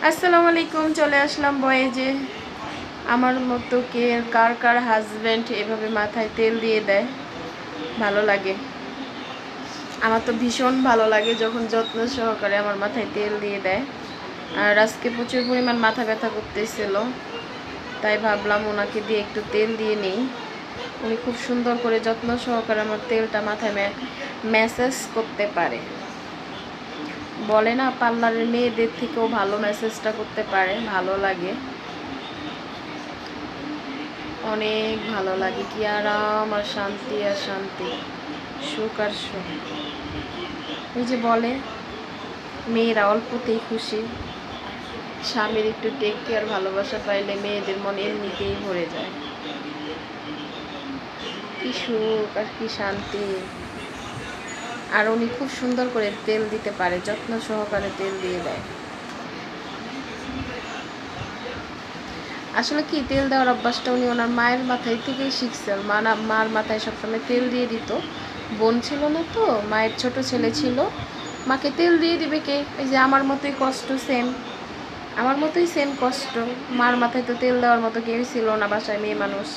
আসসালামু আলাইকুম। চলে আসলাম বয়েজে। আমার মতো কার কার হাজব্যান্ড এভাবে মাথায় তেল দিয়ে দেয়? ভালো লাগে। আমার তো ভীষণ ভালো লাগে যখন যত্ন সহকারে আমার মাথায় তেল দিয়ে দেয়। আর আজকে প্রচুর পরিমাণ মাথা ব্যথা করতেছিল, তাই ভাবলাম ওনাকে দিয়ে একটু তেল দিয়ে নেই। উনি খুব সুন্দর করে যত্ন সহকারে আমার তেলটা মাথায় ম্যাসাজ করতে পারে। বলে না, পার্লারের মেয়েদের থেকেও ভালো ম্যাসেজটা করতে পারে। ভালো লাগে, অনেক ভালো লাগে। কি আরাম আর শান্তি আর শান্তি, সুখ আর সুখ। ওই যে বলে, মেয়েরা অল্পতেই খুশি। স্বামীর একটু টেক কেয়ার ভালোবাসা পাইলে মেয়েদের মন এমনিতেই ভরে যায়। কি সুখ আর কি শান্তি। আর উনি খুব সুন্দর করে তেল দিতে পারে, যত্ন সহকারে তেল দিয়ে দেয়। আসলে কি, তেল দেওয়ার অভ্যাসটা উনি ওনার মায়ের মাথায় থেকেই শিখছে। মার মাথায় সবসময় তেল দিয়ে দিত। বোন ছিল না তো, মায়ের ছোট ছেলে ছিল, মাকে তেল দিয়ে দিবে কে? এই যে আমার মতোই কষ্ট, সেম আমার মতোই সেম কষ্ট। মার মাথায় তো তেল দেওয়ার মতো কেউ ছিল না বাসায়, মেয়ে মানুষ।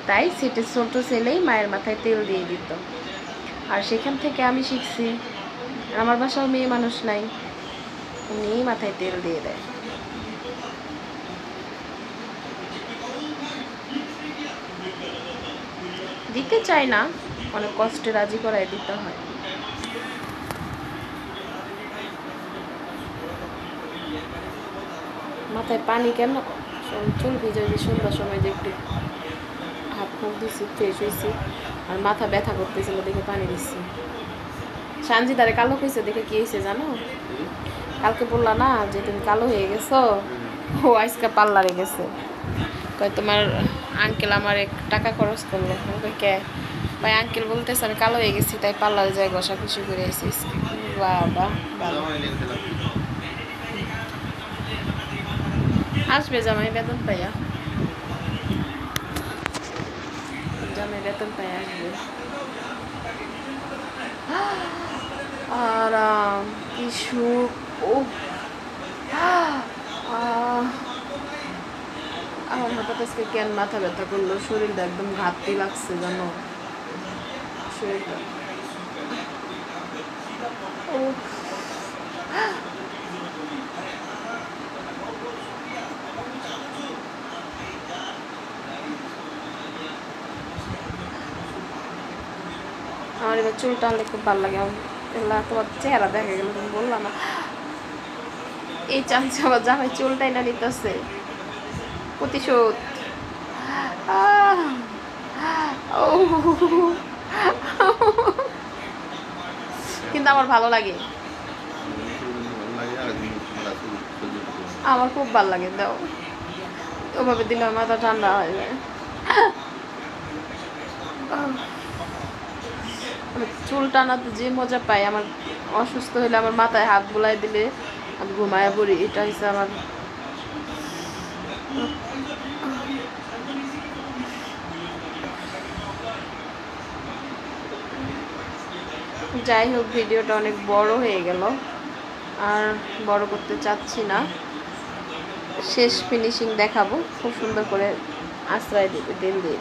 তাই ছোট ছেলেই মায়ের মাথায় তেল দিয়ে দিত। আর সেখান থেকে আমি শিখছি। আমার বাসাও মেয়ে মানুষ নাই, উনিই মাথায় তেল দিয়ে দেয়। দিতে চাই না, অনেক কষ্টে রাজি করায় দিতে হয়। মাথায় পানি কেন? চুল ভিজে যে সন্ধ্যার সময় যে একটু হাত মুখ দিচ্ছি, ফ্রেশ হয়েছি, আর মাথা ব্যথা করতেছিল দেখে পানি দিচ্ছি। সানজিদারে কালো হয়েছে দেখে কি হয়েছে জানো? কালকে বললা না যে তুমি কালো হয়ে গেছো, ও আজকে পার্লারে গেছে। কয় তোমার আঙ্কেল আমার টাকা খরচ করলো। কে? ভাই আঙ্কেল বলতেছে আমি কালো হয়ে গেছি, তাই পার্লারে যাই ঘষা খুশি করে এসেছিস। বাবা ভালো। আসবে জামাই বেতন পাইয়া, জামাই বেতন পাইয়া আসবে। আরাম, কি সুখ। ও আমার হঠাৎ আজকে কেন মাথা ব্যথা করলো, শরীরটা একদম ঘাটতি লাগছে জানো, শরীরটা। ও আমার এবার চুল টানলে খুব ভালো লাগে। তোমার চেহারা দেখা গেল, তুমি বললাম না এই চান্স আমার জামাই চুলটাই না নিতেছে। প্রতিশোধ। কিন্তু আমার ভালো লাগে, আমার খুব ভালো লাগে। দাও, ওভাবে দিলে আমার মাথা ঠান্ডা হয়ে যায়। আমি চুল টানাতে যে মজা পাই, আমার অসুস্থ হলে আমার মাথায় হাত বুলাই দিলে আমি ঘুমায় পড়ি। এটা হচ্ছে আমার। যাই হোক, ভিডিওটা অনেক বড় হয়ে গেল, আর বড় করতে চাচ্ছি না। শেষ ফিনিশিং দেখাবো, খুব সুন্দর করে আশ্রয় দিবে তেল দিয়ে।